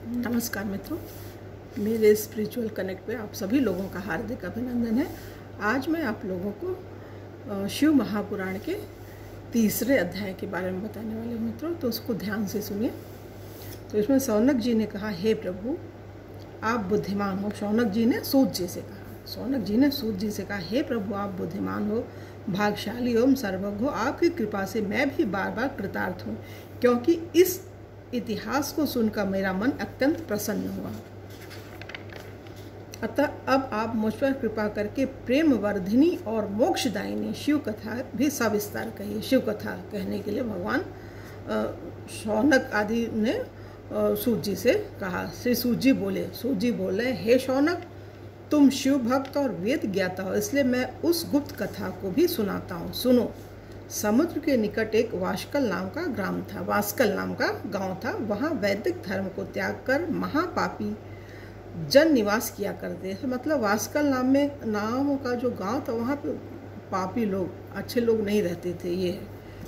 नमस्कार मित्रों, मेरे स्पिरिचुअल कनेक्ट पे आप सभी लोगों का हार्दिक अभिनंदन है। आज मैं आप लोगों को शिव महापुराण के तीसरे अध्याय के बारे में बताने वाले हूँ मित्रों, तो उसको ध्यान से सुनिए। तो इसमें शौनक जी ने कहा, हे प्रभु आप बुद्धिमान हो। शौनक जी ने सूत जी से कहा, हे प्रभु आप बुद्धिमान हो, भाग्यशाली हो, सर्वज्ञ हो। आपकी कृपा से मैं भी बार बार कृतार्थ हूँ, क्योंकि इस इतिहास को सुनकर मेरा मन अत्यंत प्रसन्न हुआ। अतः अब आप मुझ पर कृपा करके प्रेम वर्धिनी और मोक्षदायिनी शिव कथा भी सविस्तार कहिए। शिव कथा कहने के लिए भगवान शौनक आदि ने सूत जी से कहा। श्री सूत जी बोले, हे शौनक तुम शिव भक्त और वेद ज्ञाता हो, इसलिए मैं उस गुप्त कथा को भी सुनाता हूँ। सुनो। समुद्र के निकट एक वास्कल नाम का गांव था। वहाँ वैदिक धर्म को त्याग कर महापापी जन निवास किया करते थे। मतलब वास्कल नाम का जो गांव था, वहाँ पे पापी लोग, अच्छे लोग नहीं रहते थे।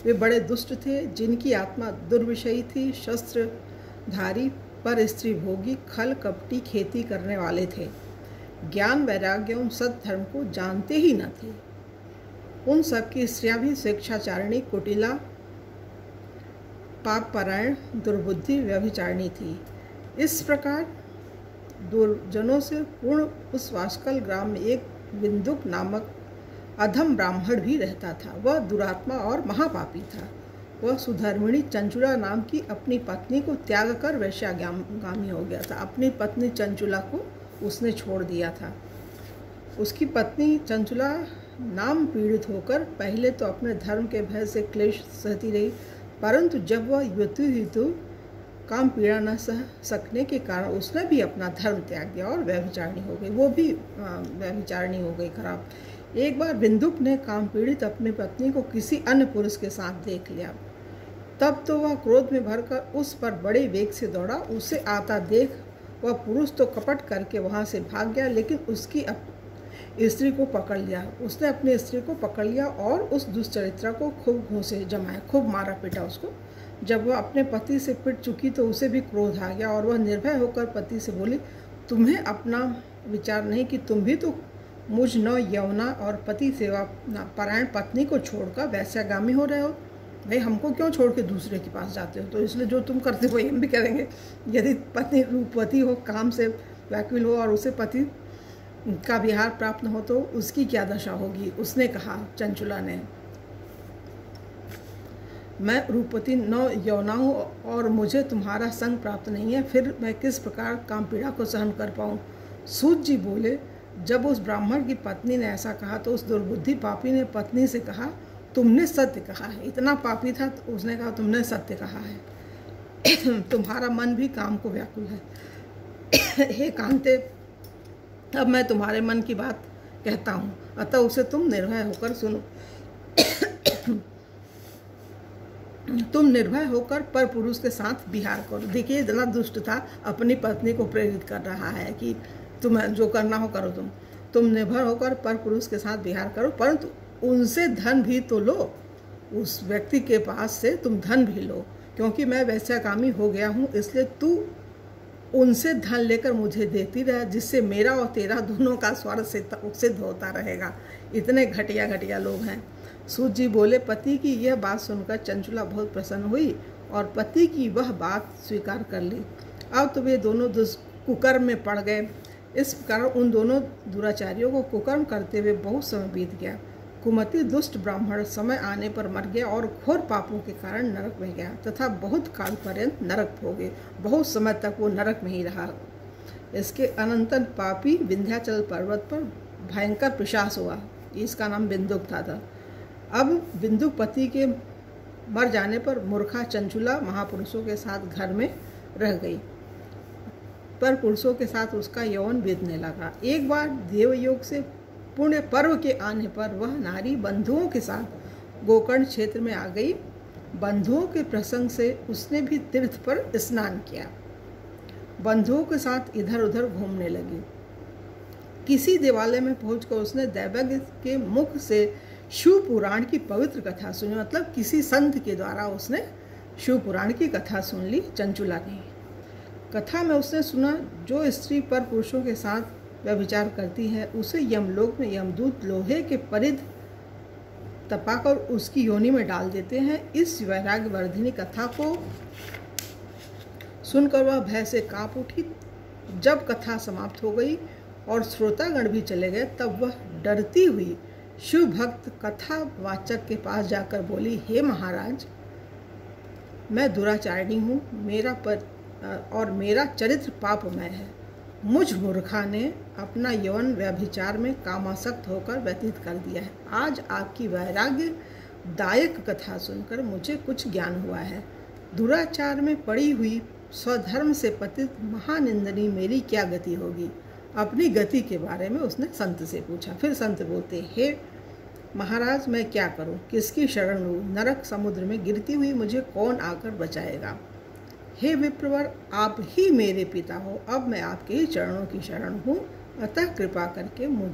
वे बड़े दुष्ट थे, जिनकी आत्मा दुर्विषयी थी, शस्त्रधारी, पर स्त्री भोगी, खल कपटी, खेती करने वाले थे, ज्ञान वैराग्य एवं सद्धर्म को जानते ही न थे। उन सबकी स्त्रियां भी स्वेच्छाचारिणी, कुटिला, पापपरायण, दुर्बुद्धि, व्यभिचारिणी थी। इस प्रकार दुर्जनों से पूर्ण उस वास्कल ग्राम में एक बिंदुक नामक अधम ब्राह्मण भी रहता था। वह दुरात्मा और महापापी था। वह सुधर्मिणी चंचुला नाम की अपनी पत्नी को त्याग कर वैश्यागामी हो गया था। अपनी पत्नी चंचुला को उसने छोड़ दिया था। उसकी पत्नी चंचुला नाम पीड़ित होकर पहले तो अपने धर्म के भय से क्लेश सहती रही, परंतु जब वह युति हुई तो काम पीड़ा न सह सकने के कारण उसने भी अपना धर्म त्याग दिया और व्यभिचारिणी हो गई। वो भी व्यभिचारिणी हो गई, खराब। एक बार बिंदुक ने काम पीड़ित अपनी पत्नी को किसी अन्य पुरुष के साथ देख लिया। तब तो वह क्रोध में भरकर उस पर बड़े वेग से दौड़ा। उसे आता देख वह पुरुष तो कपट करके वहाँ से भाग गया, लेकिन उसकी स्त्री को पकड़ लिया। उसने अपनी स्त्री को पकड़ लिया और उस दुष्चरित्रा को खूब घूंसे जमाए, खूब मारा पीटा उसको। जब वह अपने पति से पिट चुकी तो उसे भी क्रोध आ गया और वह निर्भय होकर पति से बोली, तुम्हें अपना विचार नहीं कि तुम भी तो मुझ नौ यौना और पति सेवा परायण पत्नी को छोड़कर वैश्यागामी हो रहे हो। भाई हमको क्यों छोड़ के दूसरे के पास जाते हो? तो इसलिए जो तुम करते हो हम भी करेंगे। यदि पत्नी रूपवती हो, काम से व्याकुल हो और उसे पति का विहार प्राप्त न हो तो उसकी क्या दशा होगी? उसने कहा, चंचुला ने, मैं रूपवती नौ यौना हूँ और मुझे तुम्हारा संग प्राप्त नहीं है, फिर मैं किस प्रकार काम पीड़ा को सहन कर पाऊँ? सूत जी बोले, जब उस ब्राह्मण की पत्नी ने ऐसा कहा तो उस दुर्बुद्धि पापी ने पत्नी से कहा, तुमने सत्य कहा है। इतना पापी था तो उसने कहा, तुमने सत्य कहा है। तुम्हारा मन भी काम को व्याकुल है। हे कांते, अब मैं तुम्हारे मन की बात कहता हूँ, अतः उसे तुम निर्भय होकर सुनो। तुम निर्भय होकर पर पुरुष के साथ विहार करो। देखिए इतना दुष्ट था, अपनी पत्नी को प्रेरित कर रहा है कि तुम जो करना हो करो। तुम निर्भय होकर पर पुरुष के साथ विहार करो, परंतु उनसे धन भी तो लो। उस व्यक्ति के पास से तुम धन भी लो, क्योंकि मैं वैश्यागामी हो गया हूँ, इसलिए तू उनसे धन लेकर मुझे देती रहे, जिससे मेरा और तेरा दोनों का स्वार्थ सिद्ध होता रहेगा। इतने घटिया लोग हैं। सूत जी बोले, पति की यह बात सुनकर चंचुला बहुत प्रसन्न हुई और पति की वह बात स्वीकार कर ली। अब तो वे दोनों कुकर्म में पड़ गए। इस कारण उन दोनों दुराचारियों को कुकर्म करते हुए बहुत समय बीत गया। कुमति दुष्ट ब्राह्मण समय आने पर मर गया और घोर पापों के कारण नरक में गया तथा बहुत काल पर्यंत नरक भोगे। बहुत समय तक वो नरक में ही रहा। इसके अनंतर पापी विंध्याचल पर्वत पर भयंकर पिशाच हुआ। इसका नाम बिंदुक था। अब बिंदुक पति के मर जाने पर मूर्खा चंचुला महापुरुषों के साथ घर में रह गई, पर पुरुषों के साथ उसका यौवन बीतने लगा। एक बार देवयोग से पुण्य पर्व के आने पर वह नारी बंधुओं के साथ गोकर्ण क्षेत्र में आ गई। बंधुओं के प्रसंग से उसने भी तीर्थ पर स्नान किया। बंधुओं के साथ इधर उधर घूमने लगी। किसी देवालय में पहुंचकर उसने दैवज्ञ के मुख से शिव पुराण की पवित्र कथा सुनी। मतलब किसी संत के द्वारा उसने शिव पुराण की कथा सुन ली चंचुला ने। कथा में उसने सुना, जो स्त्री पर पुरुषों के साथ व्यभिचार करती है उसे यमलोक में यमदूत लोहे के परिध तपाकर उसकी योनि में डाल देते हैं। इस वैराग्यवर्धिनी कथा को सुनकर वह भय से कांप उठी। जब कथा समाप्त हो गई और श्रोतागण भी चले गए, तब वह डरती हुई शिव भक्त कथावाचक के पास जाकर बोली, हे महाराज, मैं दुराचारिणी हूँ, मेरा चरित्र पापमय है। मुझ मूर्खा ने अपना यौवन व्यभिचार में कामासक्त होकर व्यतीत कर दिया है। आज आपकी वैराग्यदायक कथा सुनकर मुझे कुछ ज्ञान हुआ है। दुराचार में पड़ी हुई स्वधर्म से पतित महानिंदनी मेरी क्या गति होगी। अपनी गति के बारे में उसने संत से पूछा। फिर संत बोलते, हे महाराज, मैं क्या करूं, किसकी शरण लूं? नरक समुद्र में गिरती हुई मुझे कौन आकर बचाएगा। हे विप्रवर, आप ही मेरे पिता हो, अब मैं आपके ही चरणों की शरण हूँ। अतः कृपा करके मुझ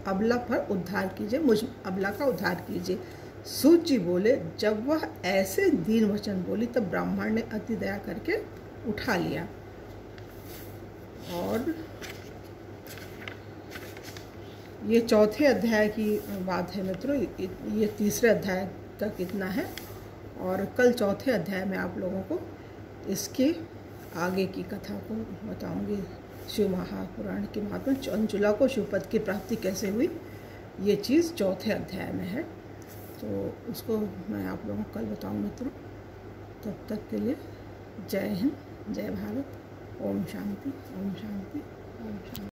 अबला पर उद्धार कीजिए, मुझ अबला का उद्धार कीजिए। सूत जी बोले, जब वह ऐसे दीन वचन बोली तब ब्राह्मण ने अति दया करके उठा लिया। और ये चौथे अध्याय की बात है मित्रों, ये तीसरे अध्याय तक इतना है और कल चौथे अध्याय में आप लोगों को इसके आगे की कथा को बताऊंगी। शिव महापुराण के महात्मा चंचुला को शिवपद की प्राप्ति कैसे हुई, ये चीज़ चौथे अध्याय में है, तो उसको मैं आप लोगों को कल बताऊँ मित्रों। तब तक के लिए जय हिंद, जय भारत, ओम शांति, ओम शांति, ओम शांति।